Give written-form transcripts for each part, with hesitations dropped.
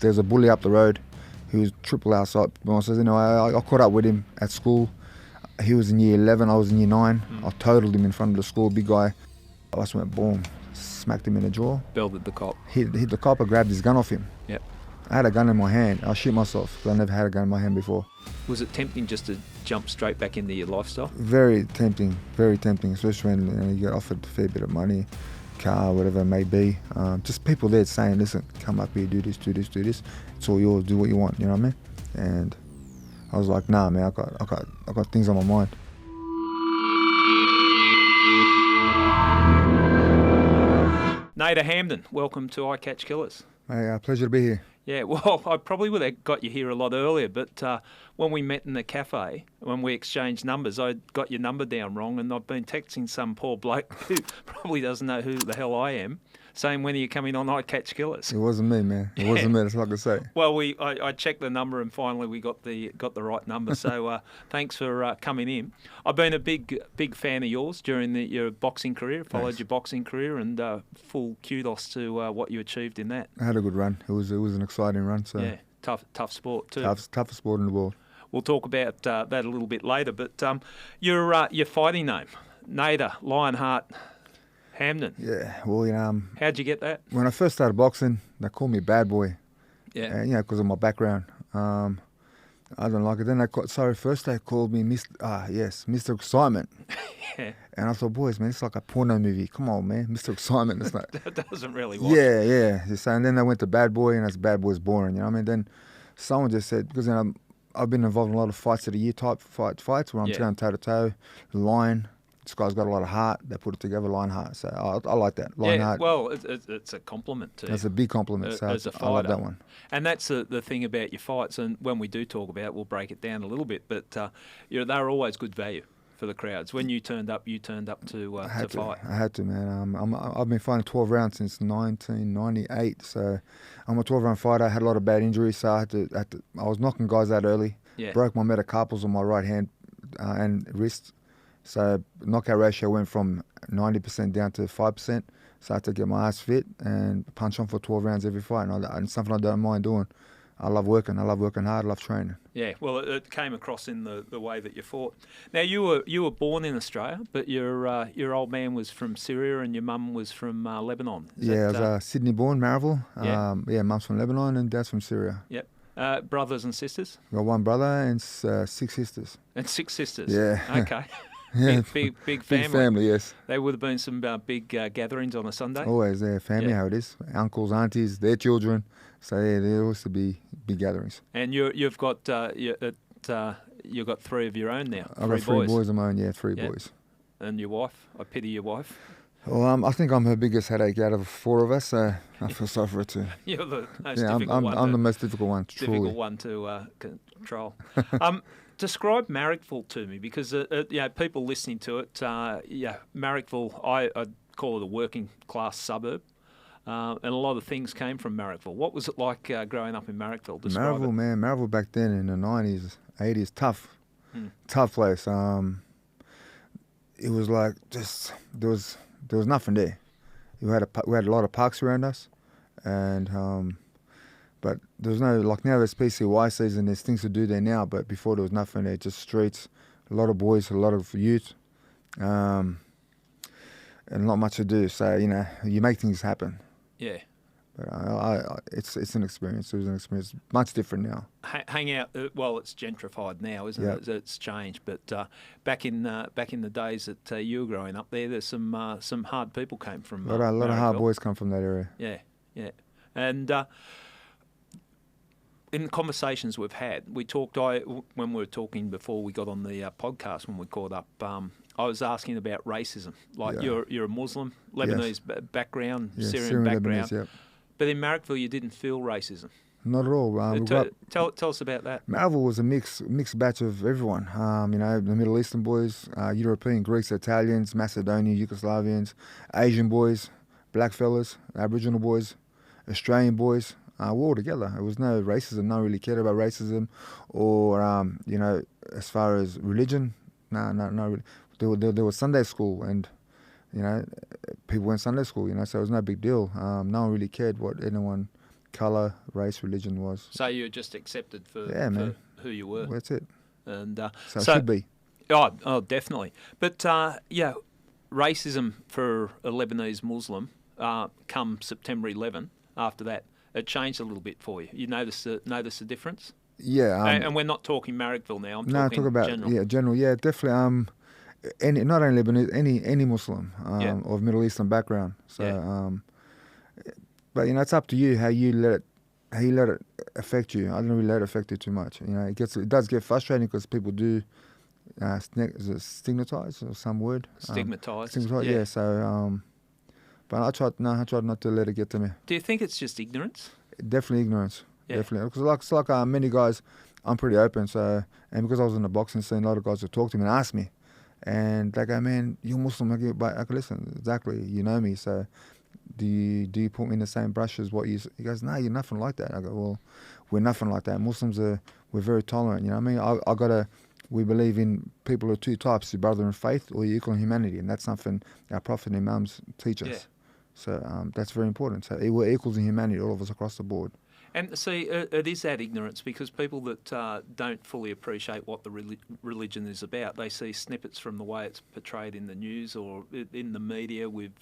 there's a bully up the road who was triple outside. I says, I caught up with him at school. He was in year 11, I was in year 9. I totaled him in front of the school, big guy. I just went boom, smacked him in the jaw. Belted the cop. Hit the cop, I grabbed his gun off him. Yep. I had a gun in my hand. I shit myself because I never had a gun in my hand before. Was it tempting just to jump straight back into your lifestyle? Very tempting, especially when you get offered a fair bit of money, car, whatever it may be. Just people there saying, listen, come up here, do this. It's all yours, do what you want, you know what I mean? And I was like, nah, man, I got things on my mind. Nader Hamdan, welcome to I Catch Killers. Hey, pleasure to be here. Yeah, well, I probably would have got you here a lot earlier, but when we met in the cafe, when we exchanged numbers, I got your number down wrong, and I've been texting some poor bloke who probably doesn't know who the hell I am, saying, when are you coming on I Catch Killers? It wasn't me, man. It wasn't me, that's all I can say. Well, I checked the number, and finally we got the right number, so thanks for coming in. I've been a big fan of yours during your boxing career, followed your boxing career, and full kudos to what you achieved in that. I had a good run. It was an exciting run. So yeah, tough sport too. Toughest sport in the world. We'll talk about that a little bit later, but your fighting name, Nader Lionheart Hamdan. Yeah, well, how'd you get that? When I first started boxing, they called me Bad Boy. Yeah. Because of my background. I don't like it. Then first they called me Mr. Excitement. Yeah. And I thought, boys, man, it's like a porno movie. Come on, man, Mr. Excitement. It's not. That doesn't really work. Yeah. So, and then I went to Bad Boy, and that's Bad Boy's boring. You know what I mean? Then someone just said, because I've been involved in a lot of fights of the year type fights where I'm going toe to toe, lion. This guy's got a lot of heart. They put it together, Lionheart. So I like that, Lionheart. Yeah, well, it's a compliment to you. It's a big compliment. So as a fighter. I love that one. And that's the thing about your fights. And when we do talk about it, we'll break it down a little bit. But they're always good value for the crowds. When you turned up to fight. I had to, man. I've been fighting 12 rounds since 1998. So I'm a 12-round fighter. I had a lot of bad injuries, so I was knocking guys out early. Yeah. Broke my metacarpals on my right hand and wrist. So knockout ratio went from 90% down to 5%. So I had to get my ass fit and punch on for 12 rounds every fight. And it's something I don't mind doing. I love working hard. I love training. Yeah, well, it came across in the way that you fought. Now, you were born in Australia, but your old man was from Syria and your mum was from Lebanon. I was Sydney born, Marrickville. Yeah. Mum's from Lebanon and dad's from Syria. Yep. Brothers and sisters? Got one brother and 6 sisters. And 6 sisters? Yeah. Okay. Yeah, big family. Big family, yes. There would have been some big gatherings on a Sunday. Always there, family, how it is. Uncles, aunties, their children. So yeah, there used to be big gatherings. And you've got 3 of your own now. I've got 3 boys of my own. 3 boys. And your wife? I pity your wife. Well, I think I'm her biggest headache out of 4 of us. So I feel sorry for her too. You're the most difficult one. I'm the most difficult one. Difficult one to control. Describe Marrickville to me, because people listening to it, Marrickville, I call it a working class suburb, and a lot of things came from Marrickville. What was it like growing up in Marrickville? Marrickville back then in the 90s, 80s, tough place. It was like just there was nothing there. We had a lot of parks around us, and but there's no, like now there's PCY season, there's things to do there now, but before there was nothing there, just streets, a lot of boys, a lot of youth, and not much to do. So, you make things happen. Yeah. But it's an experience. It was an experience, much different now. Hang out, well, it's gentrified now, isn't it? It's changed. But back in the days that you were growing up there's some hard people came from A lot of hard boys come from that area. Yeah. And in conversations we've had, we talked. When we were talking before we got on the podcast, when we caught up, I was asking about racism. Like you're a Muslim, Lebanese background, Syrian background, Lebanese, but in Marrickville you didn't feel racism. Not at all. Tell us about that. Marrickville was a mixed batch of everyone. The Middle Eastern boys, European, Greeks, Italians, Macedonian, Yugoslavians, Asian boys, black fellas, Aboriginal boys, Australian boys. We're all together. There was no racism. No one really cared about racism, or as far as religion. No. There was Sunday school, and people went Sunday school. So it was no big deal. No one really cared what anyone colour, race, religion was. So you were just accepted for, man. for who you were. Well, that's it. And So it should be. Oh, definitely. But racism for a Lebanese Muslim come September 11. After that, it changed a little bit for you. You notice a difference? Yeah. And we're not talking Marrickville now. I'm talking talk about general. General. Yeah, definitely. Not only Lebanese, any Muslim of Middle Eastern background. So, but it's up to you how you let it affect you. I don't really let it affect you too much. It does get frustrating because people do stigmatize or some word. Stigmatise. Yeah. So, but I tried not to let it get to me. Do you think it's just ignorance? Definitely ignorance. Yeah. Definitely, because like many guys, I'm pretty open. So, and because I was in the boxing scene, a lot of guys would talk to me and ask me, and they go, "Man, you're Muslim." I go, "Listen, exactly. You know me. So, do you put me in the same brush as what you?" He goes, "No, you're nothing like that." I go, "Well, we're nothing like that. Muslims we're very tolerant. You know what I mean? We believe in people of two types: your brother in faith or your equal in humanity, and that's something our Prophet and Imams teach us. Yeah. So that's very important. So we're equals in humanity, all of us across the board. And see, it is that ignorance because people that don't fully appreciate what the religion is about, they see snippets from the way it's portrayed in the news or in the media with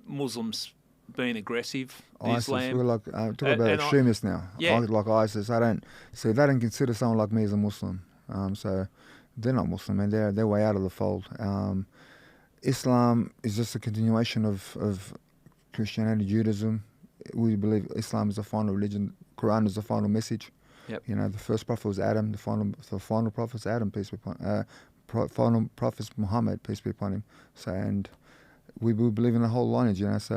Muslims being aggressive, ISIS, Islam. we're like talk about extremists now. Yeah. Like ISIS, they don't consider someone like me as a Muslim. So they're not Muslim, and they're way out of the fold. Islam is just a continuation of Christianity, Judaism. We believe Islam is the final religion. Quran is the final message. Yep. The first prophet was Adam. The final prophet is Adam, peace be upon him. Final prophet is Muhammad, peace be upon him. So, and we believe in the whole lineage. So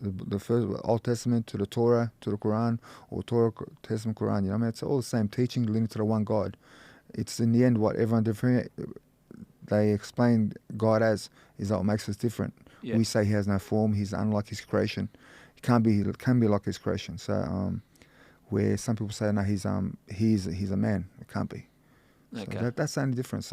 the first Old Testament to the Torah to the Quran, or Torah, Testament, Quran. It's all the same teaching leading to the one God. It's in the end what everyone they explain God as is what makes us different. Yeah. We say he has no form. He's unlike his creation. He can't be like his creation. So where some people say no, he's a man. It can't be. Okay. So that's the only difference.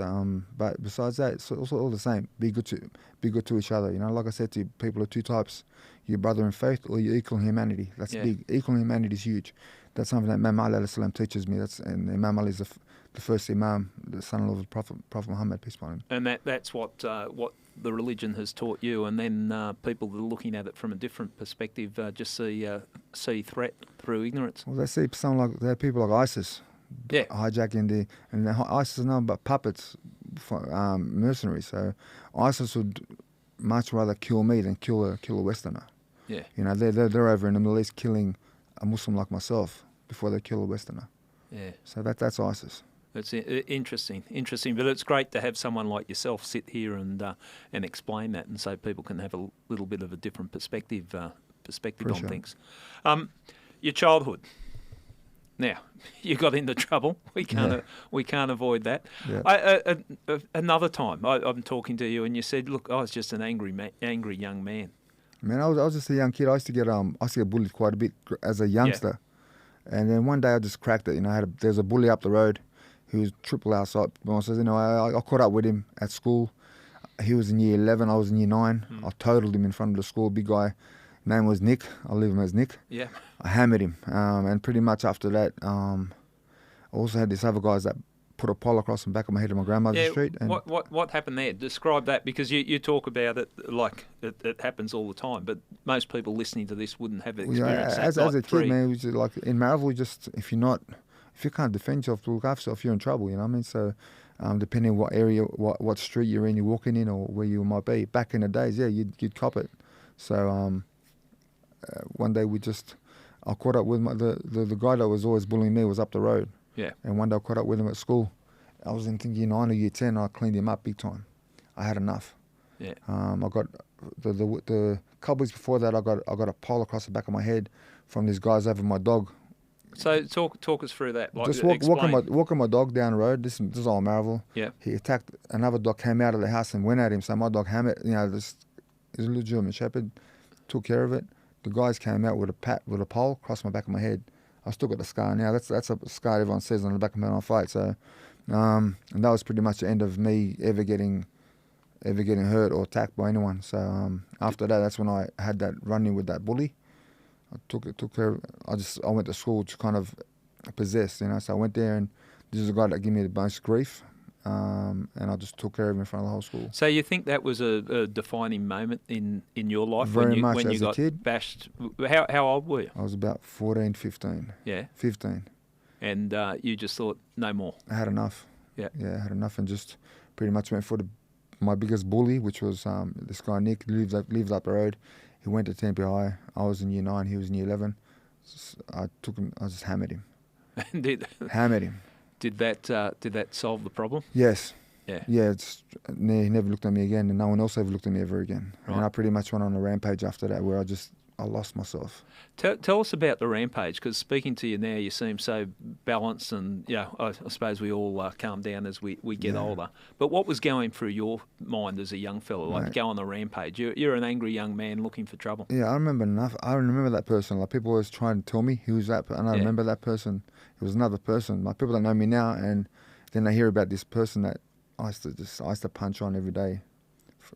But besides that, it's also all the same. Be good to each other. Like I said to you, people are two types: your brother in faith or your equal in humanity. That's big. Equal in humanity is huge. That's something that Imam Ali alayhi salam teaches me. And Imam Ali is the first Imam, the son of Prophet Muhammad, peace be upon him. And that's what the religion has taught you. And then people that are looking at it from a different perspective just see threat through ignorance. Well, they see they're people like ISIS. Yeah. Hijacking and ISIS is nothing but puppets, mercenaries. So ISIS would much rather kill me than kill a Westerner. Yeah. They're over in the Middle East killing a Muslim like myself before they kill a Westerner. Yeah. So that's ISIS. It's interesting. But it's great to have someone like yourself sit here and explain that, and so people can have a little bit of a different perspective on things. Your childhood. Now, you got into trouble. We can't avoid that. Yeah. Another time, I'm talking to you, and you said, "Look, I was just an angry young man." Man, I was just a young kid. I used to get bullied quite a bit as a youngster, and then one day I just cracked it. There's a bully up the road who was triple outside. I says, I caught up with him at school. He was in year 11. I was in year 9. I totaled him in front of the school. Big guy. Name was Nick. I'll leave him as Nick. Yeah. I hammered him, and pretty much after that, I also had these other guys that put a pole across the back of my head on my grandmother's street. And what happened there? Describe that, because you talk about it like it happens all the time, but most people listening to this wouldn't have experienced that. As a kid, man, it was like in Marrickville, if you can't defend yourself, to look after yourself, you're in trouble. You know what I mean? So, depending on what area, what street you're in, you're walking in, or where you might be. Back in the days, you'd cop it. So, one day I caught up with the guy that was always bullying me was up the road. Yeah. And one day I caught up with him at school. I was in year 9 or year 10. I cleaned him up big time. I had enough. Yeah. I got the couple weeks before that. I got a pole across the back of my head from these guys over my dog. So talk us through that. Just walking my dog down the road. This is all Marrickville. Yeah. He attacked another dog. Came out of the house and went at him. So my dog hammered. This is a little German Shepherd. Took care of it. The guys came out with a pole across my back of my head. I still got the scar now. That's a scar everyone says on the back of my fight. So, and that was pretty much the end of me ever getting hurt or attacked by anyone. So after that, that's when I had that run-in with that bully. took care. I went to school to kind of possess, you know. So I went there, and this is a guy that gave me the most grief, and I just took care of him in front of the whole school. So you think that was a defining moment in your life Very much when as you got a kid. bashed? How old were you? I was about 14, 15. Yeah. 15. And you just thought, no more. I had enough. Yeah. Yeah, I had enough, and just pretty much went for my biggest bully, which was this guy Nick, lives up the road. He went to Tempe High. I was in year 9, he was in year 11. I took him. I just hammered him. Hammered him. Did that solve the problem? Yes. Yeah. Yeah. He never looked at me again, and no one else ever looked at me ever again. Right. And I pretty much went on a rampage after that, where I lost myself. Tell us about the rampage, because speaking to you now, you seem so balanced, and I suppose we all calm down as we get older. But what was going through your mind as a young fella, like go on the rampage? You're an angry young man looking for trouble. Yeah, I remember that person. Like, people always try and tell me who was that, and I remember that person. It was another person. Like, people that know me now, and then they hear about this person that I used to punch on every day.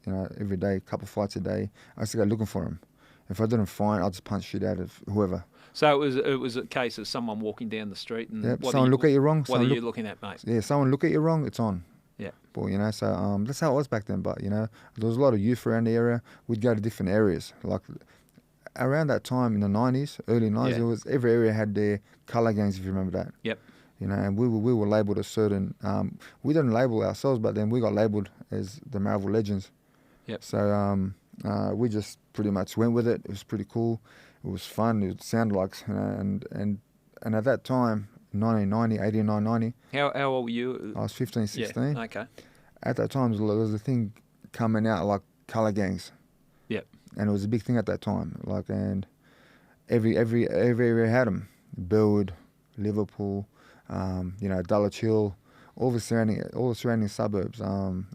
You know, every day, a couple of fights a day. I used to go looking for him. If I didn't find, I'd just punch shit out of whoever. So it was a case of someone walking down the street and someone look at you wrong. What are you looking at, mate? Yeah, someone look at you wrong, it's on. Yeah. But, you know, so that's how it was back then. But, you know, there was a lot of youth around the area. We'd go to different areas. Like, around that time in the 90s, early 90s, it was every area had their colour gangs, if you remember that. Yep. You know, and we were labelled a certain. We didn't label ourselves, but then we got labelled as the Marrickville Legends. Yep. So we just pretty much went with it. It was pretty cool. It was fun. It sounded like, you know, and at that time, 1990, 89, 90. How old were you? I was 15, 16. Yeah. Okay. At that time, there was a thing coming out like colour gangs. Yep. And it was a big thing at that time. Like, and every area had them. Burwood, Liverpool, you know, Dulwich Hill, all the surrounding suburbs.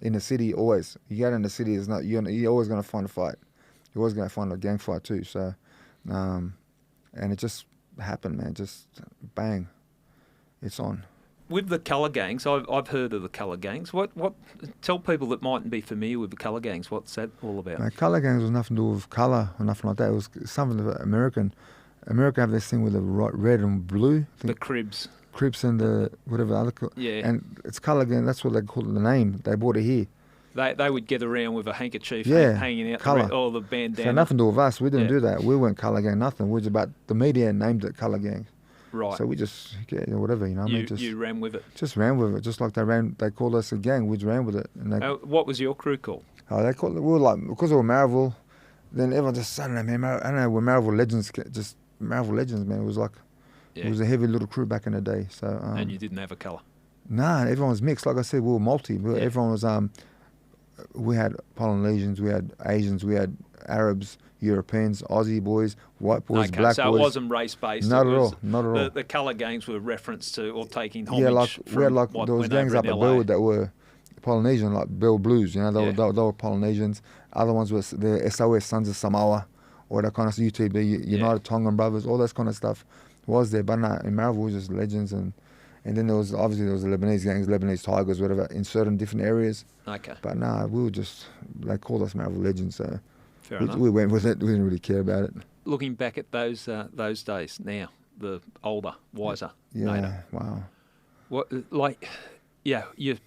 In the city, always. You get in the city, you're always going to find a fight. You're always going to find a gang fight too. So, and it just happened, man. Just bang, it's on. With the colour gangs, I've heard of the colour gangs. What? Tell people that mightn't be familiar with the colour gangs. What's that all about? Colour gangs was nothing to do with colour or nothing like that. It was something American. America have this thing with the red and blue. The Cribs. Crips and the whatever other. Yeah. And it's colour gang. That's what they call it, the name. They brought it here. They would get around with a handkerchief hanging out colour. or the bandana. So nothing to do with us. We didn't do that. We weren't colour gang. Nothing. We was about the media named it colour gang. Right. So we just whatever, you know. You ran with it. Just ran with it. Just like they called us a gang. We just ran with it. And what was your crew called? They called it. We were like, because we were Marrickville. Then everyone just, I don't know, man. I don't know. We're Marrickville Legends. Just Marrickville Legends, man. It was like. Yeah. It was a heavy little crew back in the day. So and you didn't have a colour? Nah, everyone was mixed. Like I said, we were multi. Everyone was. We had Polynesians, we had Asians, we had Arabs, Europeans, Aussie boys, white boys, black boys. So it wasn't race-based? Not at all. The colour gangs were reference to or taking homage we had there was gangs up at Burwood that were Polynesian, like Bell Blues, you know, they were Polynesians. Other ones were the SOS Sons of Samoa, or that kind of UTB, United Tongan Brothers, all that kind of stuff was there. But in Marrickville was just legends, and then there was the Lebanese gangs, Lebanese Tigers, whatever, in certain different areas. Okay. But we were just, they called us Marrickville Legends, so we went with it. We didn't really care about it. Looking back at those days now, the older, wiser Nader. Wow. What, you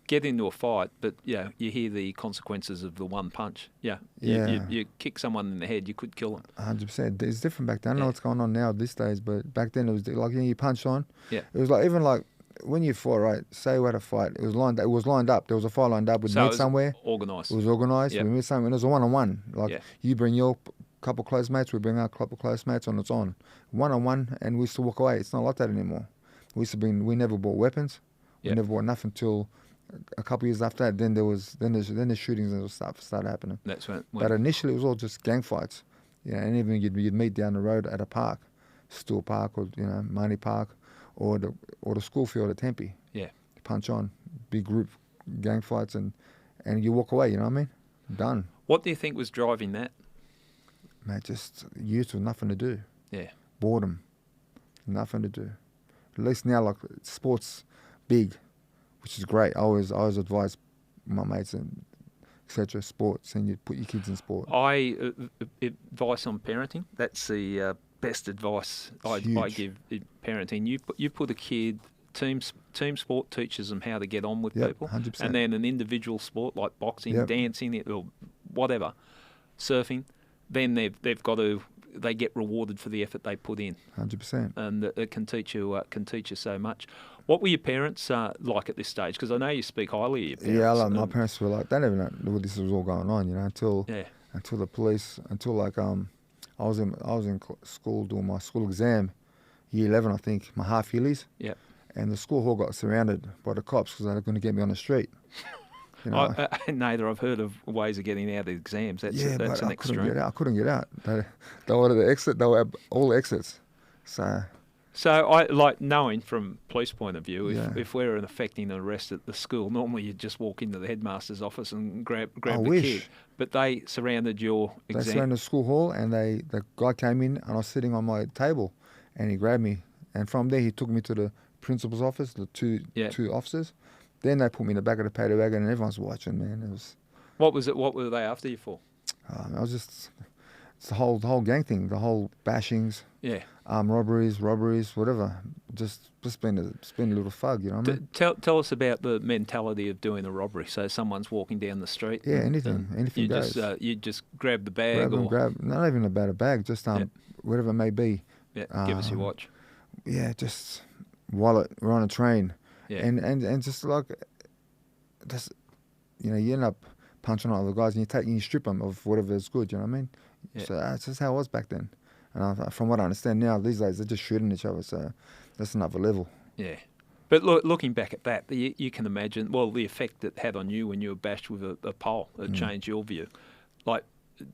get into a fight, but you hear the consequences of the one punch. You kick someone in the head, you could kill them. 100%. It's different back then. I don't know what's going on now these days, but back then it was like, you punch on. Yeah. It was like, even like when you fought, right? Say we had a fight. It was lined up. There was a fight lined up. We'd meet somewhere. Organised. It was organised. Yep. We meet somewhere. It was a one-on-one. Like you bring your couple close mates, we bring our couple close mates, and it's on. One-on-one, and we used to walk away. It's not like that anymore. We never bought weapons. We never bought nothing until a couple of years after that. Then the shootings and stuff started happening. That's right. But initially it was all just gang fights. And even you'd meet down the road at a park, Stewart Park or Marnie Park, or the school field at Tempe. Yeah. Punch on, big group gang fights, and you walk away. You know what I mean? Done. What do you think was driving that? Mate, just youth with nothing to do. Yeah. Boredom. Nothing to do. At least now, like, sport's big, which is great. I always advise my mates and etc. Sports, and you put your kids in sport. Advice on parenting. That's the best advice I give in parenting. You put a kid. Team sport teaches them how to get on with people, 100%. And then an individual sport like boxing, dancing, or whatever, surfing. Then they get rewarded for the effort they put in. 100%. And it can teach you so much. What were your parents like at this stage? Because I know you speak highly of your parents. My parents were like, they never know this was all going on, until the police, I was in school doing my school exam, year 11, I think, my half yearlies. Yeah. And the school hall got surrounded by the cops because they were going to get me on the street. Neither. I've heard of ways of getting out of exams. That's an extreme. I couldn't get out. They wanted the exit. They were all exits. So I like knowing from police point of view. If we're affecting an arrest at the school, normally you just walk into the headmaster's office and grab the kid. But they surrounded your exam. They surrounded the school hall, and the guy came in, and I was sitting on my table, and he grabbed me, and from there he took me to the principal's office, the two officers. Then they put me in the back of the paddy wagon, and everyone's watching, man. It was. What was it? What were they after you for? I was just. It's the whole gang thing, the whole bashings. Yeah. Robberies, whatever. Just being a little thug, you know what I mean? Tell us about the mentality of doing a robbery. So someone's walking down the street. Yeah, anything goes. You just grab the bag, not even about a bag, just whatever it may be. Yeah. Give us your watch. Yeah, just wallet. We're on a train. Yeah. And just like, you end up punching other guys, and you strip them of whatever is good. You know what I mean? Yeah. So that's just how it was back then. And from what I understand now, these days they're just shooting each other. So that's another level. Yeah. But looking back at that, you can imagine, the effect it had on you when you were bashed with a pole. It changed your view. Like,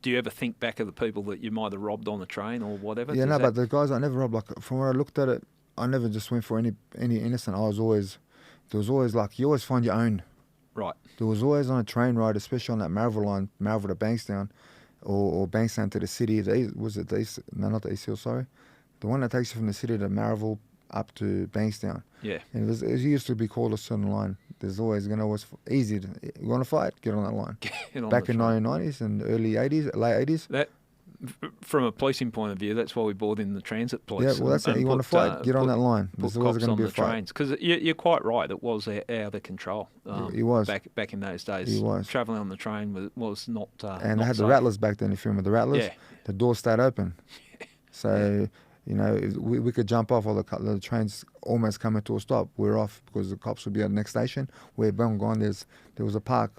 do you ever think back of the people that you might have robbed on a train or whatever? Yeah, but the guys I never robbed. Like, from where I looked at it, I never just went for any innocent. There was always like, you always find your own. Right. There was always on a train ride, especially on that Marrickville line, Marrickville to Bankstown, or Bankstown to the city. Not the East Hill, sorry. The one that takes you from the city to Marrickville up to Bankstown. Yeah. And it used to be called a certain line. There's always easy. You want to fight? Get on that line. Back in 1990s and early 80s, late 80s. That, from a policing point of view, that's why we brought in the transit police. Yeah, well, that's it. You want to fight? Get on that line. There's always going to be a fight. Trains. Because you're quite right. It was out of control. It was. Back in those days. It was. Travelling on the train was not and they had safe. The rattlers back then, if you remember the rattlers. Yeah. The doors stayed open. So, we could jump off, or the trains almost coming to a stop. We're off because the cops would be at the next station. We're gone. There was a park.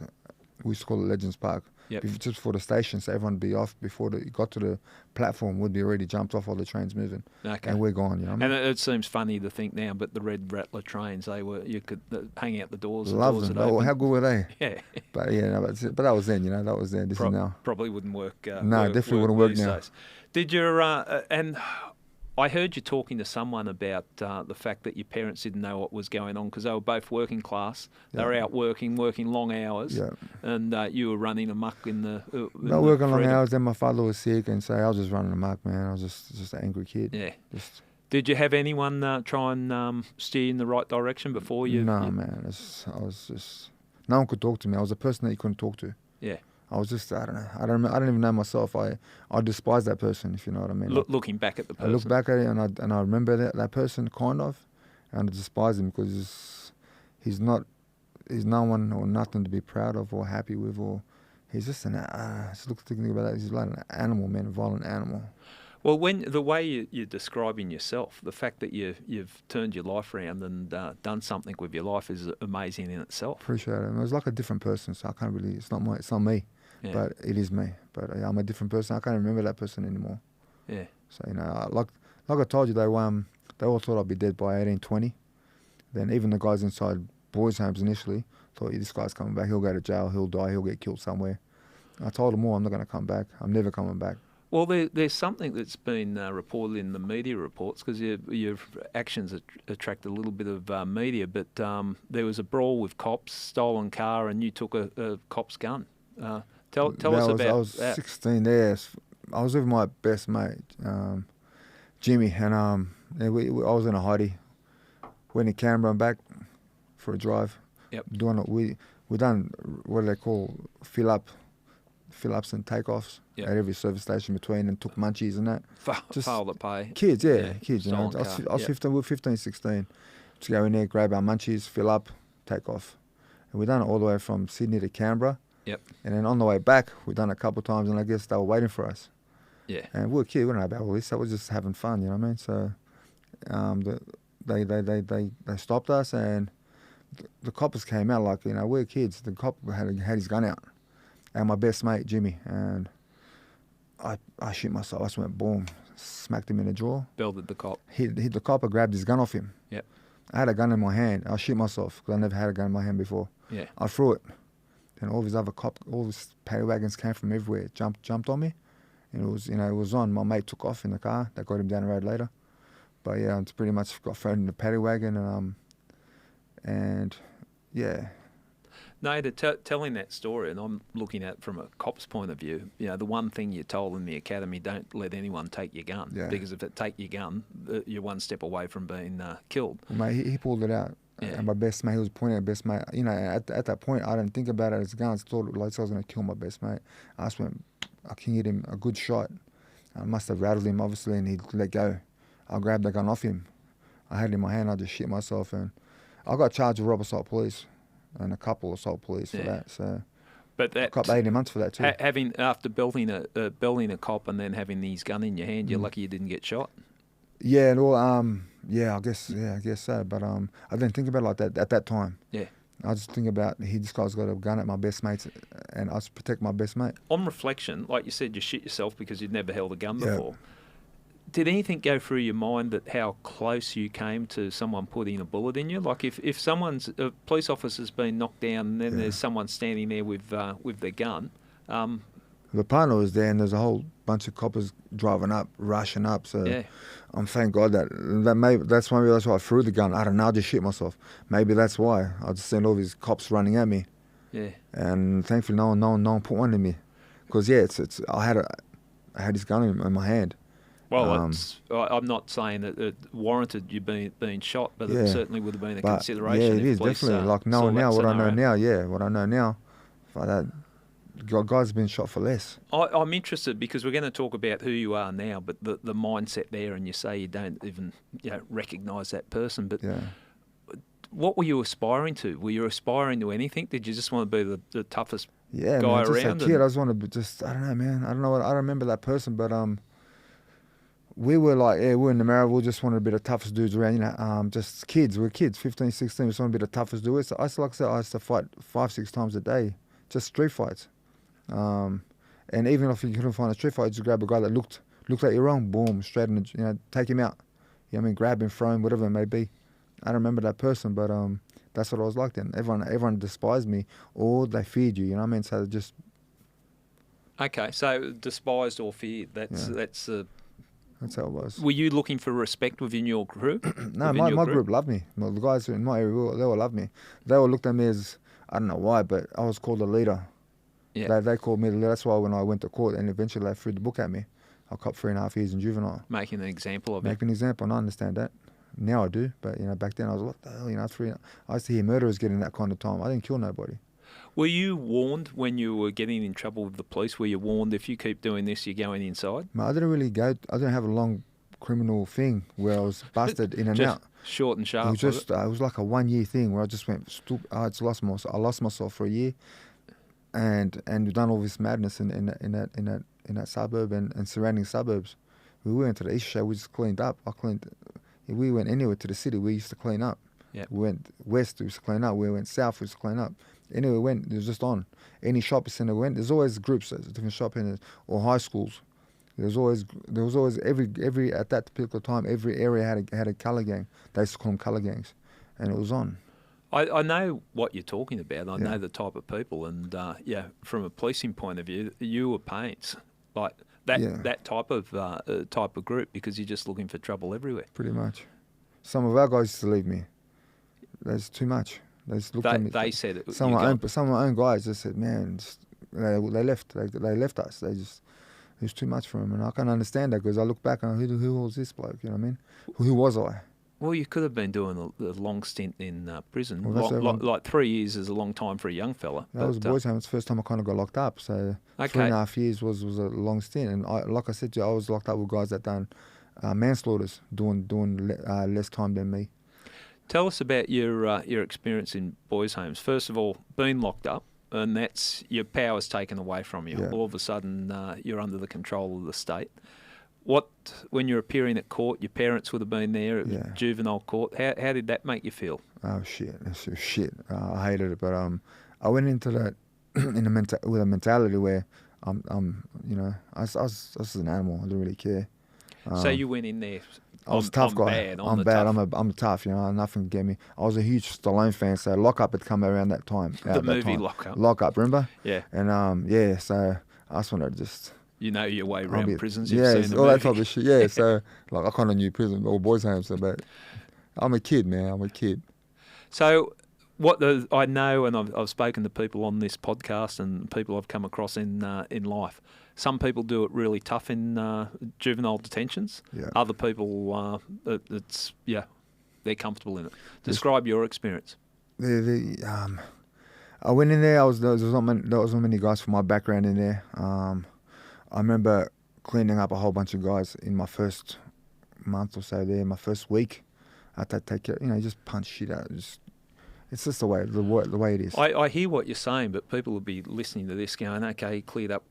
We used to call it Legends Park. Yep. Just before the station, so everyone would be off before it got to the platform. Would be already jumped off, all the trains moving, and we're gone. You know what I mean? And it seems funny to think now, but the red rattler trains, you could hang out the doors. Love them. Oh, how good were they? Yeah. But but that was then. That was then. This is now. Probably wouldn't work. Definitely wouldn't work now. Days. Did your and I heard you talking to someone about the fact that your parents didn't know what was going on because they were both working class. They were out working long hours, and you were running amok in the. Not working long hours. Then my father was sick, and so I was just running amok, man. I was just an angry kid. Yeah. Did you have anyone try and steer you in the right direction before you? No, man. I was just. No one could talk to me. I was a person that you couldn't talk to. Yeah. I was just, I don't know. I don't even know myself. I despise that person, if you know what I mean. Looking back at the person. I look back at it and I remember that person kind of, and I despise him because he's no one or nothing to be proud of or happy with, or he's just thinking about that. He's like an animal, man, a violent animal. Well, the way you're describing yourself, the fact that you've turned your life around and done something with your life is amazing in itself. Appreciate it. It was like a different person, so I can't really. It's not me. Yeah. But it is me. But I'm a different person. I can't remember that person anymore. Yeah. So like I told you, they all thought I'd be dead by 18, 20. Then even the guys inside boys' homes initially thought, this guy's coming back. He'll go to jail. He'll die. He'll get killed somewhere. I told them all, I'm not going to come back. I'm never coming back. Well, there's something that's been reported in the media reports because your actions attract a little bit of media. But there was a brawl with cops, stolen car, and you took a cop's gun. Tell us about that. I was 16 there. I was with my best mate, Jimmy, and I was in a hidey. Went in Canberra and back for a drive. Yep. Doing it. We done what do they call fill-ups and takeoffs Yep. at every service station between, and took munchies and that. Fail to pay. Kids, kids. You know, stolen I was car. 15, we were 15, 16. To go in there, grab our munchies, fill up, take off. And we done it all the way from Sydney to Canberra. Yep. And then on the way back, we done it a couple of times, and I guess they were waiting for us. Yeah. And we were kids, we didn't know about all this. So we were just having fun, you know what I mean? So they stopped us, and the coppers came out like, you know, we were kids. The cop had his gun out. And my best mate, Jimmy, and I shit myself. I just went boom, smacked him in the jaw. Belted the cop. Hit the cop, I grabbed his gun off him. Yep. I had a gun in my hand. I shit myself because I never had a gun in my hand before. Yeah. I threw it. Then all these paddy wagons came from everywhere, jumped on me. And it was, you know, it was on. My mate took off in the car. They got him down the road later. But yeah, it's pretty much got thrown in the paddy wagon, and yeah. Nader, telling that story, and I'm looking at it from a cop's point of view, you know, the one thing you're told in the academy, don't let anyone take your gun. Yeah. Because if it take your gun, you're one step away from being killed. Well, mate, he pulled it out. Yeah. And my best mate, he was pointing at best mate. You know, at that point, I didn't think about it as a gun. I thought like I was going to kill my best mate. I just went, I can hit him a good shot. I must have rattled him, obviously, and he let go. I grabbed the gun off him. I had it in my hand. I just shit myself, and I got charged with rob assault police and a couple assault police for that. So, but that I got 18 months for that too. Having after belting a cop and then having his gun in your hand, you're lucky you didn't get shot. Yeah, and all, I guess so. But I didn't think about it like that at that time. Yeah. I just think about this guy's got a gun at my best mates, and I just protect my best mate. On reflection, like you said, you shit yourself because you'd never held a gun Yeah. before. Did anything go through your mind that how close you came to someone putting a bullet in you? Like if a police officer's been knocked down and then there's someone standing there with their gun. The partner was there, and there's a whole bunch of coppers driving up, rushing up. So Yeah. Thank God that's why I threw the gun. I don't know, I just shit myself. Maybe that's why. I just seen all these cops running at me. Yeah. And thankfully no one put one in me. Because I had this gun in my hand. Well, I'm not saying that it warranted you being shot, but it certainly would have been a consideration. Yeah, it if is police, definitely. Like saw that what I know scenario. now, like that, guy's been shot for less. I'm interested because we're going to talk about who you are now, but the mindset there, and you say you don't even recognise that person. But what were you aspiring to? Were you aspiring to anything? Did you just want to be the toughest guy man, just around? a kid, I just want to be I don't know, man. I don't know. I don't remember that person, but we were like, we're in the Marrickville, just wanted to be the toughest dudes around, you know, just kids. We're kids, 15, 16, we just want to be the toughest dudes. I used to fight 5-6 times a day, just street fights. And even if you couldn't find a street fight, just grab a guy that looked like you're wrong, boom, straight in the, take him out. You know what I mean? Grab him, throw him, whatever it may be. I don't remember that person, but that's what I was like then. Everyone despised me, or they feared you, you know what I mean? So they just... Okay, so despised or feared, that's how it was. Were you looking for respect within your group? No, my group loved me. The guys in my area, they all loved me. They all looked at me as, I don't know why, but I was called a leader. Yeah. They called me the leader. That's why when I went to court and eventually they threw the book at me, I copped 3.5 years in juvenile. Making an example of it. Making an example, and I understand that. Now I do, but back then I was, what the hell, I used to hear murderers getting that kind of time. I didn't kill nobody. Were you warned when you were getting in trouble with the police? Were you warned if you keep doing this, you're going inside? I didn't have a long criminal thing where I was busted in and out. Short and sharp. It was it was like a 1 year thing where I just went. I lost myself for a year, and done all this madness in that suburb and surrounding suburbs. We went to the East Show. We just cleaned up. We went anywhere to the city. We used to clean up. Yep. We went west. We used to clean up. We went south. We used to clean up. Anywhere we went, it was just on. Any shopping centre we went, there's always groups, different shopping or high schools. There was always every at that particular time, every area had a colour gang. They used to call them colour gangs, and it was on. I know what you're talking about. I know the type of people, and from a policing point of view, you were paints like that type of group because you're just looking for trouble everywhere. Pretty much. Some of our guys used to leave me. That's too much. They just looked at me. They said it. Some of my own guys just said, "Man, they left. They left us. It was too much for them." And I can't understand that because I look back and who was this bloke? You know what I mean? Who was I? Well, you could have been doing a long stint in prison. Well, Like 3 years is a long time for a young fella. That was boys' home. It's the first time I kind of got locked up. So Okay. 3.5 years was a long stint. And like I said to you, I was locked up with guys that done manslaughters, doing less time than me. Tell us about your experience in boys' homes. First of all, being locked up, and that's your power's taken away from you. Yeah. All of a sudden, you're under the control of the state. When you're appearing at court, your parents would have been there at Yeah. juvenile court. How did that make you feel? Oh shit, that's just shit. I hated it, but I went into that with a mentality where I was an animal. I didn't really care. So you went in there. I was a tough guy. Bad, I'm bad. I'm tough. Nothing can get me. I was a huge Stallone fan, so Lockup had come around that time. The movie Lockup. Lockup, remember? Yeah. And so I just wanted to just. You know your way around prisons. Yeah, you've seen the all movie. that type of shit. Yeah, so like I kind of knew prison or boys' homes, but I'm a kid, man. I'm a kid. So I know, and I've spoken to people on this podcast and people I've come across in life. Some people do it really tough in juvenile detentions. Yeah. Other people, they're comfortable in it. Describe your experience. I went in there. There was not many guys from my background in there. I remember cleaning up a whole bunch of guys in my first month or so there. My first week, I had to take care. Just punch shit out. It's just the way it is. I hear what you're saying, but people will be listening to this going, okay, cleaned up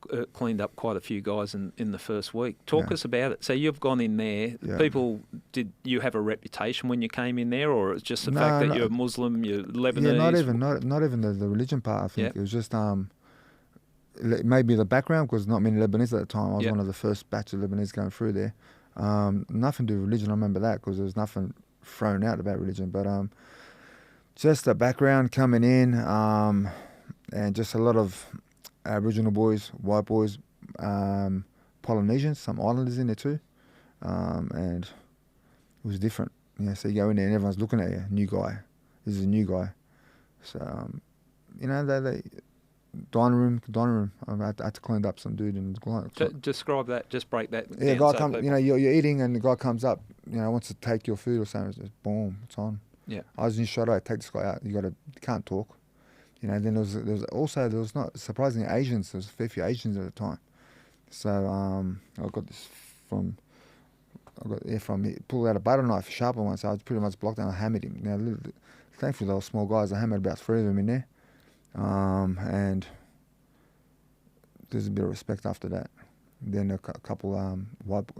quite a few guys in the first week. Talk us about it. So you've gone in there. Yeah. People, did you have a reputation when you came in there, or it's just the fact that you're Muslim, you're Lebanese? Yeah, not even the religion part. I think it was just maybe the background, because not many Lebanese at the time. I was one of the first batch of Lebanese going through there. Nothing to do with religion. I remember that because there was nothing thrown out about religion, but just the background coming in, and just a lot of Aboriginal boys, white boys, Polynesians, some islanders in there too, and it was different. So you go in there and everyone's looking at you, new guy. This is a new guy. So they dining room. I had to clean up some dude and describe that. Just break that. Yeah, down guy comes. You're eating and the guy comes up. Wants to take your food or something. It's just boom, it's on. Yeah. I was in shot. I take this guy out. You can't talk. Then there was not surprisingly Asians. There was a fair few Asians at the time. So I got this from he pulled out a butter knife, sharper one. So I pretty much blocked down. I hammered him. Thankfully they were small guys. I hammered about 3 of them in there. And there's a bit of respect after that. Then a couple white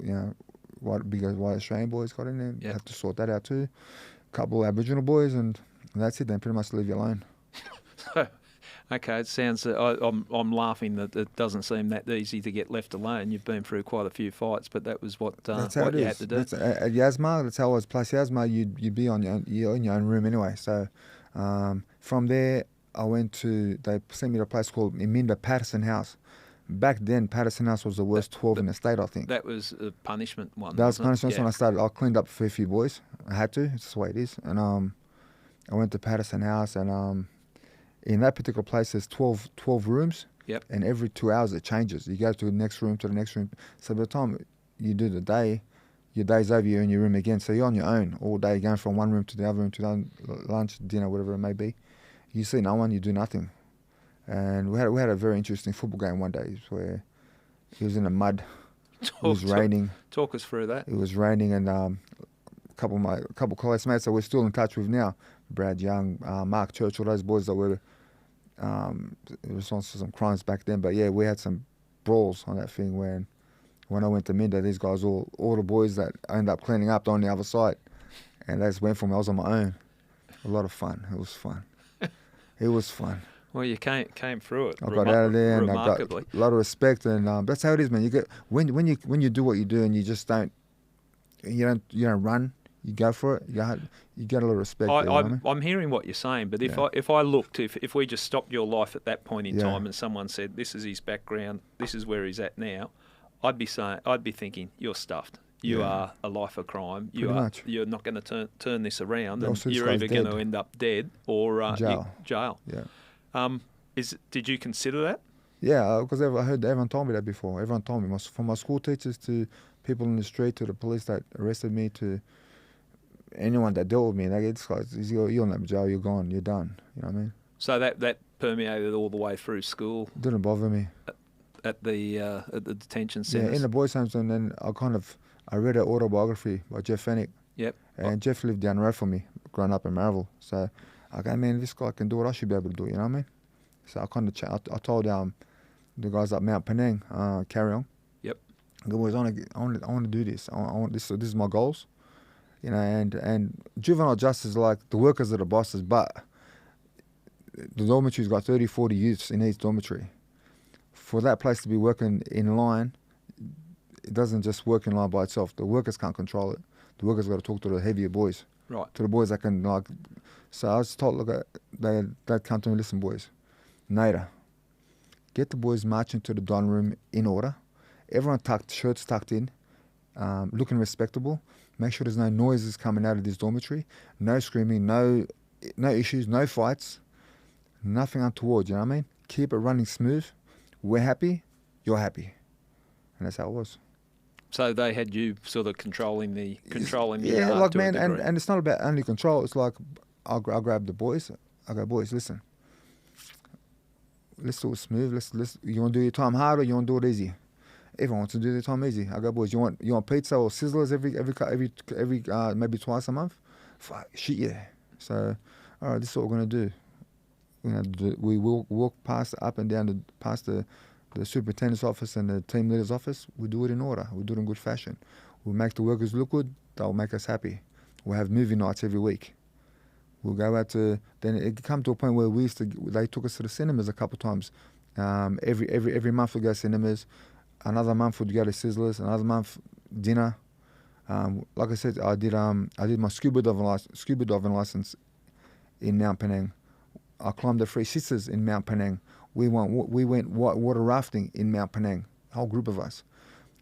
Australian boys got in there. Yeah. Had to sort that out too. Couple Aboriginal boys, and that's it. Then pretty much leave you alone. Okay, it sounds. I'm laughing that it doesn't seem that easy to get left alone. You've been through quite a few fights, but that was what you had to do. At Yasma, that's how it was. Plus Yasma, you'd be on you're in your own room anyway. So from there, they sent me to a place called Iminda Patterson House. Back then, Patterson House was the worst 12 in the state, I think. That was a punishment one. That was punishment when I started. I cleaned up for a few boys. I had to. It's the way it is. And I went to Patterson House, and in that particular place, there's 12 rooms. Yep. And every 2 hours it changes. You go to the next room, to the next room. So by the time you do the day, your day's over, you're in your room again. So you're on your own all day, going from one room to the other room, to lunch, dinner, whatever it may be. You see no one, you do nothing. And we had a very interesting football game one day where it was in the mud. It was raining. Talk us through that. It was raining, and a couple of classmates that we're still in touch with now, Brad Young, Mark Churchill, those boys that were responsible for some crimes back then. But yeah, we had some brawls on that thing when I went to Minda. These guys, all the boys that I ended up cleaning up on the other side, and they just went for me. I was on my own. A lot of fun. It was fun. It was fun. Well, you came through it. I got out of there, and I got remarkably. a lot of respect, and that's how it is, man. You get when you do what you do, and you just don't run. You go for it. You get a lot of respect. I'm hearing what you're saying, but if I looked, if we just stopped your life at that point in time, and someone said this is his background, this is where he's at now, I'd be thinking you're stuffed. You are a life of crime. You're not going to turn this around, and you're either going to end up dead or jail. Yeah. Did you consider that? Yeah, because I heard everyone told me that before. Everyone told me, from my school teachers to people in the street to the police that arrested me to anyone that dealt with me, they get this guy, you'll never jail, you're gone, you're done. You know what I mean? So that permeated all the way through school. Didn't bother me. At the detention centres. Yeah, in the boys' homes, and then I read an autobiography by Jeff Fenech. Yep. And Jeff lived down the road from me, growing up in Marrickville. So I go, man, this guy can do what I should be able to do. You know what I mean? So I told the guys up Mount Penang, carry on. Yep. I go, boys, I want to do this. I want this. So this is my goals. You know, and juvenile justice is like the workers are the bosses, but the dormitory's got 30, 40 youths in each dormitory. For that place to be working in line, it doesn't just work in line by itself. The workers can't control it. The workers got to talk to the heavier boys. Right. To the boys that can, like... So I was told, look, they'd come to me, listen, boys, Nader, get the boys marching to the dining room in order. Everyone shirts tucked in, looking respectable. Make sure there's no noises coming out of this dormitory. No screaming, no issues, no fights. Nothing untoward, you know what I mean? Keep it running smooth. We're happy, you're happy. And that's how it was. So they had you sort of controlling the yeah, like, man, and it's not about only control. It's like I'll grab the boys. I go, boys, listen. Let's do it smooth. Let's. You want to do your time hard or you want to do it easy? Everyone wants to do their time easy. I go, boys, you want pizza or sizzlers every maybe twice a month? Fuck, shit, yeah. So, all right, this is what we're gonna do. We will walk past up and down past the superintendent's office and the team leader's office. We do it in order. We do it in good fashion. We make the workers look good. They'll make us happy. We'll have movie nights every week. We'll go out to. Then it come to a point where they took us to the cinemas a couple of times. Every month we go to cinemas. Another month we'd go to Sizzlers. Another month dinner. Like I said, I did my scuba diving license in Mount Penang. I climbed the Three Sisters in Mount Penang. We went water rafting in Mount Penang, a whole group of us.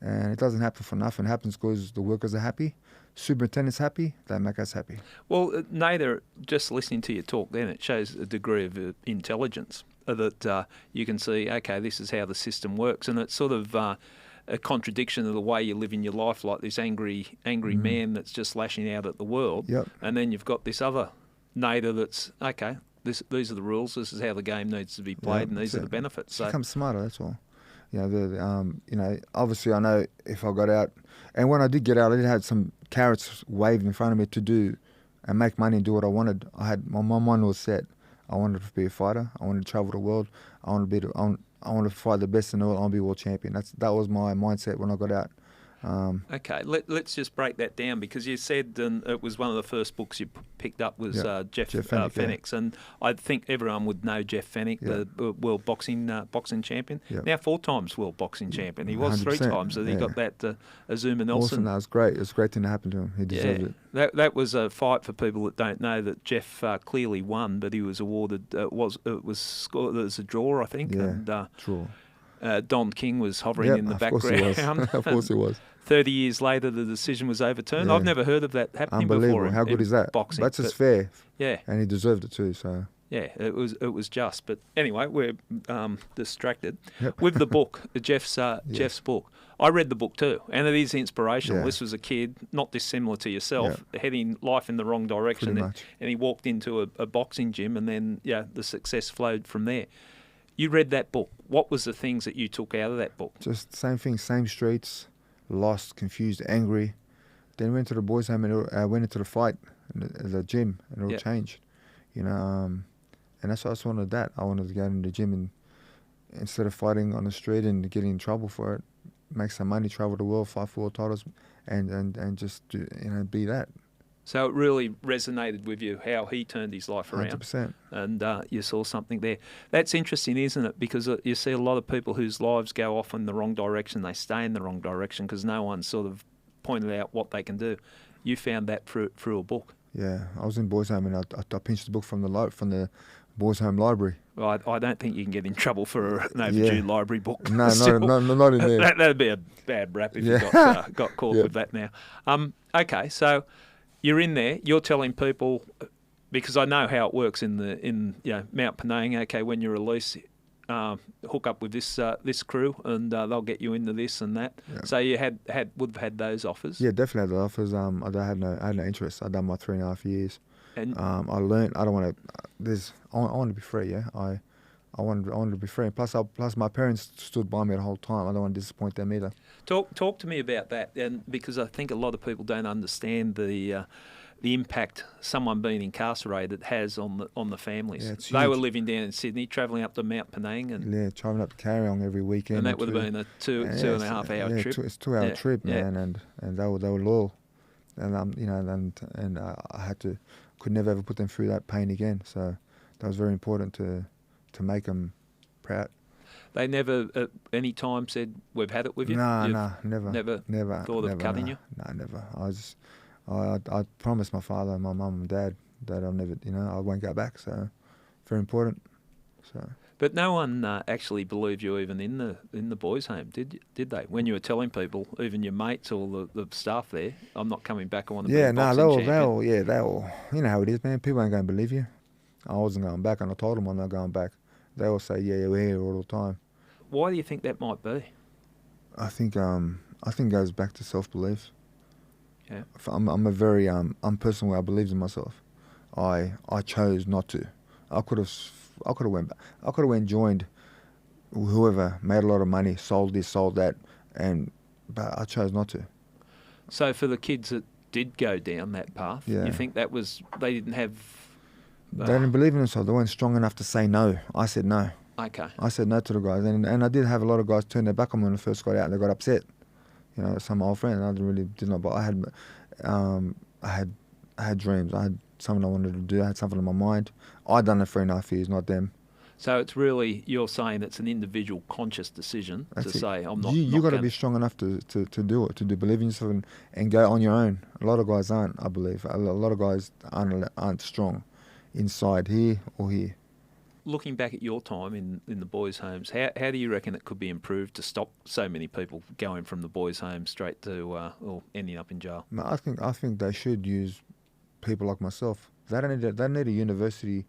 And it doesn't happen for nothing. It happens because the workers are happy, superintendent's happy, they make us happy. Well, Nader, just listening to your talk then, it shows a degree of intelligence that you can see, okay, this is how the system works. And it's sort of a contradiction of the way you live in your life, like this angry man that's just lashing out at the world. Yep. And then you've got this other Nader that's, okay, these are the rules. This is how the game needs to be played, and these are the benefits. So become smarter. That's all. Obviously I know if I got out, and when I did get out, I did have some carrots waved in front of me to do and make money and do what I wanted. My mind was set. I wanted to be a fighter. I wanted to travel the world. I wanted to fight the best in the world. I want to be world champion. That was my mindset when I got out. Okay, let's just break that down, because you said it was one of the first books you picked up was Jeff Fenech, and I think everyone would know Jeff Fenech, the world boxing champion. Yep. Now 4 times world boxing champion. He was 3 times, and he got that Azuma Nelson. Awesome, that was great. It was a great thing to happen to him. He deserved it. That was a fight, for people that don't know, that Jeff clearly won, but he was awarded. It was scored as a draw, I think. Yeah, and, draw. Don King was hovering in the background. Of course he was. 30 years later, the decision was overturned. I've never heard of that happening before. Unbelievable. How good is that? Boxing. That's just fair. Yeah. And he deserved it too, so... Yeah, it was just. But anyway, we're distracted. Yep. With the book, Jeff's book, I read the book too, and it is inspirational. Yeah. This was a kid, not dissimilar to yourself, heading life in the wrong direction. Pretty much. And he walked into a boxing gym, and then the success flowed from there. You read that book. What was the things that you took out of that book? Just the same thing, same streets, lost, confused, angry. Then went to the boys' home and went into the fight, the gym, and it all changed. And that's why I just wanted that. I wanted to go into the gym and instead of fighting on the street and getting in trouble for it, make some money, travel the world, fight for world titles, and just do, be that. So it really resonated with you how he turned his life around. 100%. And you saw something there. That's interesting, isn't it? Because you see a lot of people whose lives go off in the wrong direction. They stay in the wrong direction because no one sort of pointed out what they can do. You found that through a book. Yeah, I was in boys' home and I pinched the book from the boys' home library. Well, I don't think you can get in trouble for an overdue library book. No, not in there. That'd be a bad rap if you got caught with that now. Okay, so you're in there. You're telling people, because I know how it works in Mount Penang. Okay, when you're released, hook up with this crew and they'll get you into this and that. Yeah. So you would have had those offers. Yeah, definitely had the offers. I had no interest. I'd done my 3.5 years. And I learned. I don't want to. I want to be free. Yeah, I wanted to be free. Plus my parents stood by me the whole time. I don't want to disappoint them either. talk to me about that, and because I think a lot of people don't understand the impact someone being incarcerated has on the families. Yeah, it's they huge. were living down in Sydney, travelling up to Mount Penang, and Traveling up to Carryong every weekend. that would have been a two and a half hour trip. It's 2 hour trip, man, and they were loyal, and and I could never ever put them through that pain again. So that was very important to make them proud. They never at any time said, "We've had it with you"? No, never. Never thought of cutting you? No, never. I promised my father and my mum and dad that I'll never, I won't go back. So, very important. So. But no one actually believed you even in the boys' home, did they? When you were telling people, even your mates or the staff there, I'm not coming back. I want to be a boxing champion. They all. You know how it is, man. People ain't going to believe you. I wasn't going back, and I told them I'm not going back. They all say, "Yeah, we're here all the time." Why do you think that might be? I think it goes back to self-belief. Yeah. I'm a very I'm person where I believe in myself. I chose not to. I could have went back. I could have went joined whoever, made a lot of money, sold this, sold that, but I chose not to. So for the kids that did go down that path, you think that was they didn't have. They didn't believe in themselves. They weren't strong enough to say no. I said no. Okay. I said no to the guys, and I did have a lot of guys turn their back on me when I first got out, and they got upset. Some old friends. I did not. But I had dreams. I had something I wanted to do. I had something in my mind. I'd done it for 3.5 years, not them. So it's really, you're saying it's an individual conscious decision to say, I'm not. You got to be strong enough to do it, to believe in yourself and go on your own. A lot of guys aren't, I believe. A lot of guys aren't strong inside here or here. Looking back at your time in the boys' homes, how do you reckon it could be improved to stop so many people going from the boys' home straight to or ending up in jail? I think they should use people like myself. They don't need a university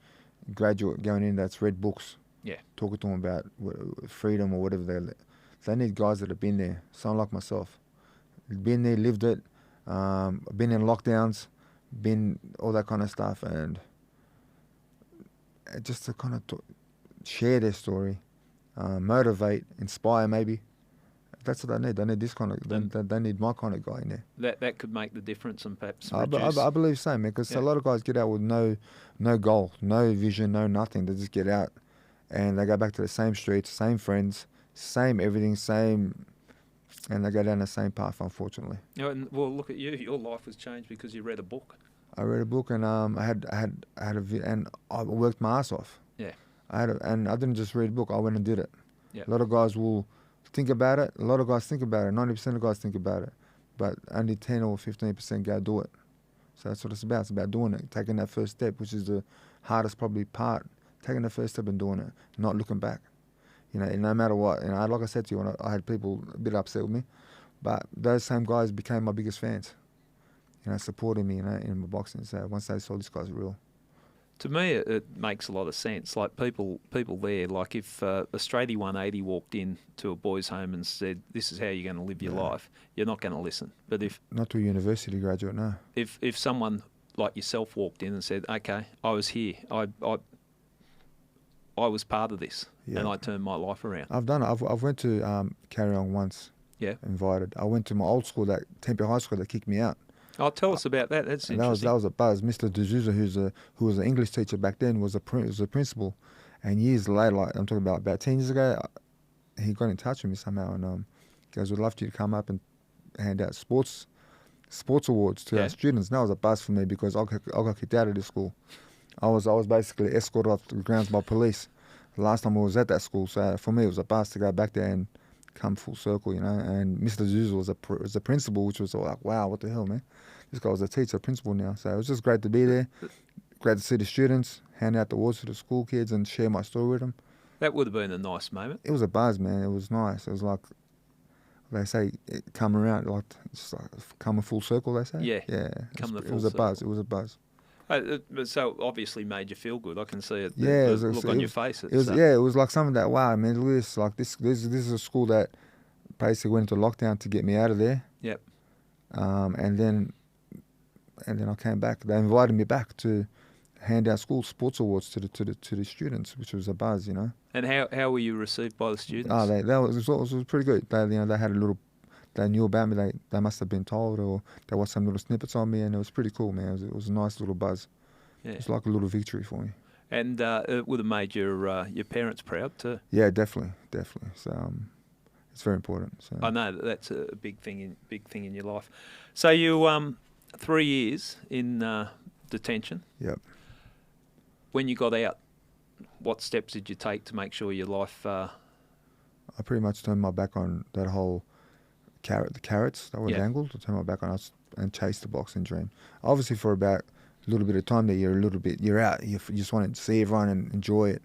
graduate going in that's read books. Yeah. Talking to them about freedom or whatever they need guys that have been there. Someone like myself, been there, lived it, been in lockdowns, been all that kind of stuff, and just to kind of share their story, motivate, inspire maybe. That's what they need. They need this kind of. They need my kind of guy in there. That could make the difference and perhaps I believe so, man. Because a lot of guys get out with no goal, no vision, no nothing. They just get out and they go back to the same streets, same friends, same everything, same, and they go down the same path. Unfortunately. Well, look at you. Your life was changed because you read a book. I read a book and and I worked my ass off. Yeah. And I didn't just read a book. I went and did it. Yeah. A lot of guys will think about it. A lot of guys think about it. 90% of guys think about it, but only 10 or 15% go do it. So that's what it's about. It's about doing it, taking that first step, which is the hardest probably part. Taking the first step and doing it, not looking back. No matter what. Like I said to you, I had people a bit upset with me, but those same guys became my biggest fans. Supporting me, in my boxing. So once they saw this guy's real. To me, it makes a lot of sense. Like people there, like if Australia 180 walked in to a boys' home and said, "This is how you're going to live your life," you're not going to listen. But if not to a university graduate, no. If someone like yourself walked in and said, "Okay, I was here. I was part of this, and I turned my life around." I've done it. I've went to Carryong once. Yeah. Invited. I went to my old school, that Tempe High School, that kicked me out. Oh, tell us about that. That's interesting. That was a buzz. Mr. D'Souza, who was an English teacher back then, was a principal, and years later, like I'm talking about 10 years ago, he got in touch with me somehow and goes, "We'd love you to come up and hand out sports awards to our students." And that was a buzz for me because I got kicked out of this school. I was basically escorted off the grounds by police the last time I was at that school. So for me, it was a buzz to go back there and come full circle, And Mr. D'Souza was a principal, which was like, wow, what the hell, man? This guy was a teacher, principal now. So it was just great to be there. Great to see the students, hand out the awards to the school kids and share my story with them. That would have been a nice moment. It was a buzz, man. It was nice. It was like, they say, come around, like, just like coming full circle, they say. Yeah. Yeah. Come the full It was a buzz. circle. It was a buzz. So obviously made you feel good. I can see it. Yeah, The look on your face. It was like something that, wow, man, look at this. Like this is a school that basically went into lockdown to get me out of there. Yep. And then I came back. They invited me back to hand out school sports awards to the students, which was a buzz, you know. And how were you received by the students? Oh, it was pretty good. They had a little. They knew about me. They must have been told, or they watched some little snippets on me, and it was pretty cool, man. It was a nice little buzz. Yeah. It was like a little victory for me. And it would have made your parents proud too. Yeah, definitely. So it's very important. So. I know that's a big thing in your life. So you 3 years in detention. Yep. When you got out, what steps did you take to make sure your life? I pretty much turned my back on that whole the carrots that were dangled. I turned my back on us and chased the boxing dream. Obviously, for about a little bit of time there, you're out. You just want to see everyone and enjoy it.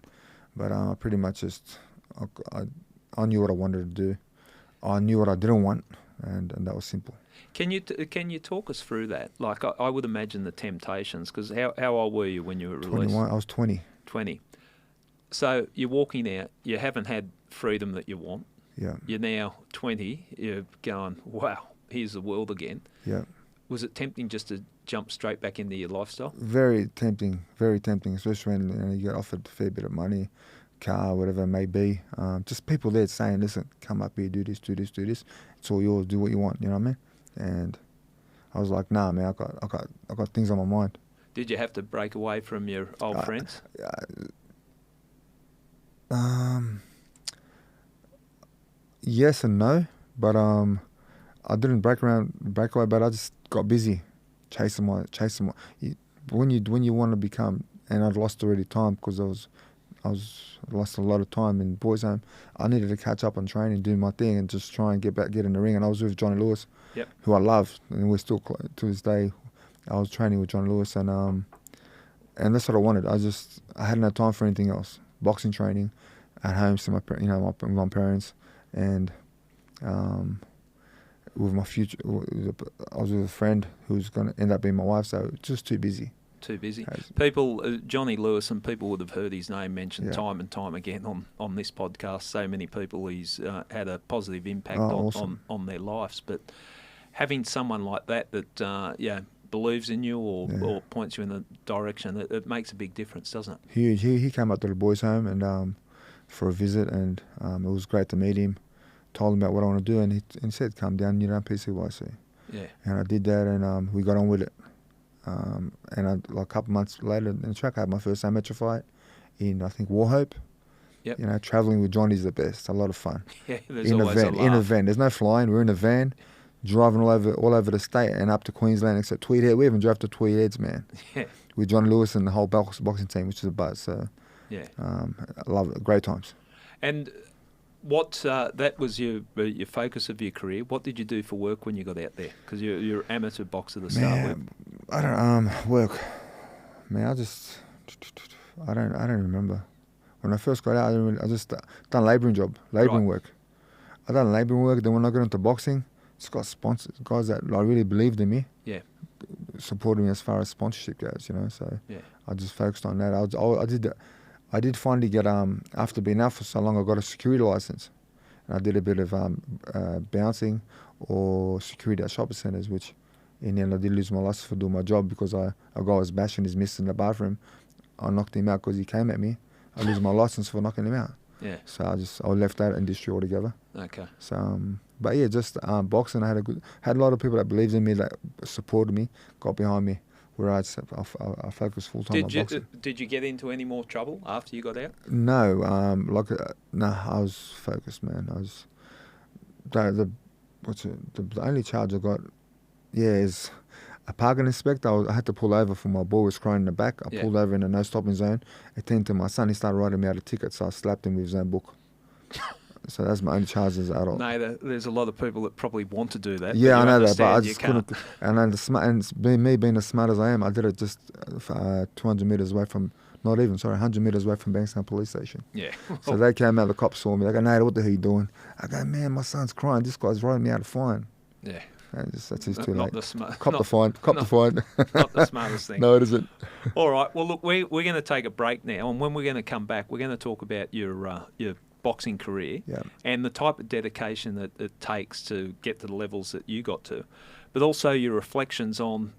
But I pretty much just I knew what I wanted to do. I knew what I didn't want, and that was simple. Can you talk us through that? Like I would imagine the temptations, because how old were you when you were released? 21. I was 20. 20. So you're walking out. You haven't had freedom that you want. Yeah. You're now 20. You're going, wow, here's the world again. Yeah. Was it tempting just to jump straight back into your lifestyle? Very tempting, especially when you get offered a fair bit of money, car, whatever it may be. Just people there saying, listen, come up here, do this. It's all yours, do what you want, you know what I mean? And I was like, nah, man, I got things on my mind. Did you have to break away from your old friends? Yes and no, but I didn't break away, but I just got busy chasing my. When you want to become, and I'd lost already time because I lost a lot of time in boys' home. I needed to catch up on training, do my thing, and just try and get in the ring. And I was with Johnny Lewis, who I loved, and we're still to this day. I was training with Johnny Lewis, and that's what I wanted. I had no time for anything else. Boxing training, at home to my parents, and with my future. I was with a friend who's going to end up being my wife, so it's just too busy. Too busy. People, Johnny Lewis, and people would have heard his name mentioned time and time again on this podcast. So many people, he's had a positive impact on their lives. But having someone like that believes in you or points you in the direction, it makes a big difference, doesn't it? Huge. He came up to the boys' home and for a visit, and it was great to meet him. Told him about what I want to do, and he said, "Come down, PCYC." Yeah. And I did that, and we got on with it. And a couple months later in the track, I had my first amateur fight in, I think, Warhope. Yep. You know, traveling with Johnny's the best. A lot of fun. Yeah, there's always a laugh. In a van. There's no flying. We're in a van, driving all over the state and up to Queensland, except Tweedhead. We even drove to Tweedheads, man. Yeah. With Johnny Lewis and the whole boxing team, which is a buzz. So, I love it. Great times. And what that was your focus of your career. What did you do for work when you got out there? Because you're an amateur boxer to start with. I don't work. Man, I don't remember. When I first got out, I just done labouring work. I done labouring work. Then when I got into boxing, just got sponsors, guys that really believed in me. Yeah. Supported me as far as sponsorship goes, you know. So I just focused on that. I did finally get after being out for so long, I got a security license, and I did a bit of bouncing or security at shopping centres, which in the end I did lose my license for doing my job because a guy was bashing his miss in the bathroom. I knocked him out because he came at me. I lose my license for knocking him out. Yeah. So I left that industry altogether. Okay. So but yeah, just boxing. I had a lot of people that believed in me, that supported me, got behind me. Where I focused full time on boxing. Did you get into any more trouble after you got out? No, I was focused, man. I was the only charge I got, is a parking inspector. I had to pull over for my boy was crying in the back. I pulled over in a no stopping zone. Attended to my son. He started writing me out a ticket, so I slapped him with his own book. So that's my only charge as an adult. No, there's a lot of people that probably want to do that. Yeah, I know that, but I just couldn't. And me being as smart as I am, I did it just 200 metres away from, 100 metres away from Bankstown Police Station. Yeah. So they came out, the cops saw me. They go, Nader, what the hell are you doing? I go, man, my son's crying. This guy's writing me out a fine. Yeah. That's too late. Not the smart. Cop the fine. Cop the fine. Not the smartest thing. No, it isn't. All right. Well, look, we're going to take a break now, and when we're going to come back, we're going to talk about your boxing career and the type of dedication that it takes to get to the levels that you got to, but also your reflections on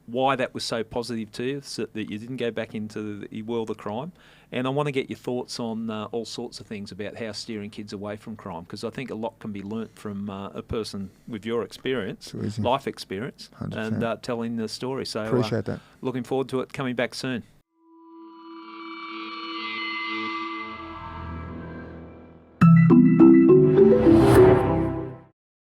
why that was so positive to you, so that you didn't go back into the world of crime. And I want to get your thoughts on all sorts of things about how steering kids away from crime, because I think a lot can be learnt from a person with your experience, life experience, 100%. and telling the story. So Appreciate that. Looking forward to it coming back soon.